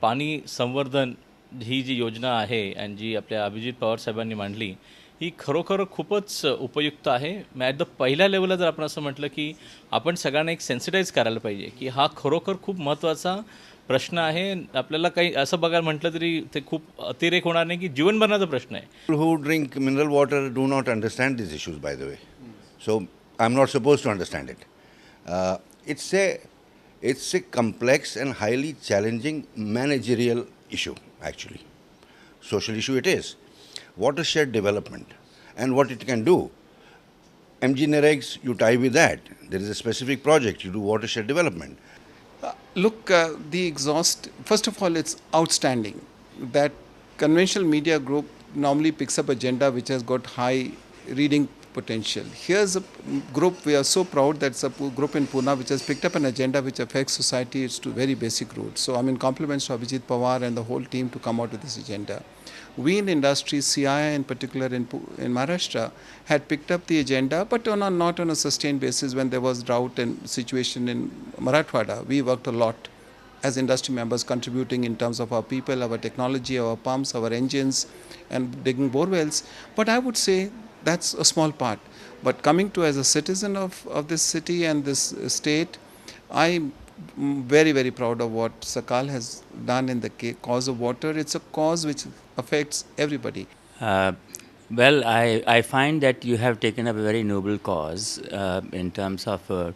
पाणी संवर्धन ही जी योजना आहे आणि जी आपल्या अभिजित पवार साहेबांनी मांडली ही खरोखर खूपच उपयुक्त आहे. ॲट द पहिल्या लेवलला जर आपण असं म्हटलं की आपण सगळ्यांना एक सेन्सिटाईज करायला पाहिजे की हा खरोखर खूप महत्त्वाचा प्रश्न आहे. आपल्याला काही असं बघायला म्हटलं तरी ते खूप अतिरेक होणार नाही की जीवनभरणाचा प्रश्न आहे. People who drink mineral water do not understand these issues, by the way. So I'm not supposed to understand it. Uh, it's a it's a complex and highly challenging managerial issue, actually. Social issue it is. Watershed development and what it can do. MG Neregs, you tie with that. There is a specific project, you do watershed development. Look, the exhaust, first of all, it's outstanding. That conventional media group normally picks up agenda which has got high reading potential. Here's a group, we are so proud that it's a group in Pune which has picked up an agenda which affects society. It's to very basic roots. So, I mean, compliments to Abhijit Pawar and the whole team to come out with this agenda. We in industry, CI in particular in Maharashtra, had picked up the agenda, but not on a sustained basis when there was drought and situation in Marathwada. We worked a lot as industry members, contributing in terms of our people, our technology, our pumps, our engines, and digging bore wells. But I would say that's a small part. But coming to as a citizen of this city and this state, I'm very, very proud of what Sakal has done in the cause of water. It's a cause which affects everybody. Uh, I find that you have taken up a very noble cause in terms of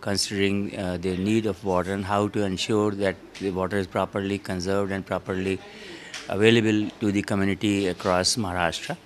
considering the need of water and how to ensure that the water is properly conserved and properly available to the community across Maharashtra.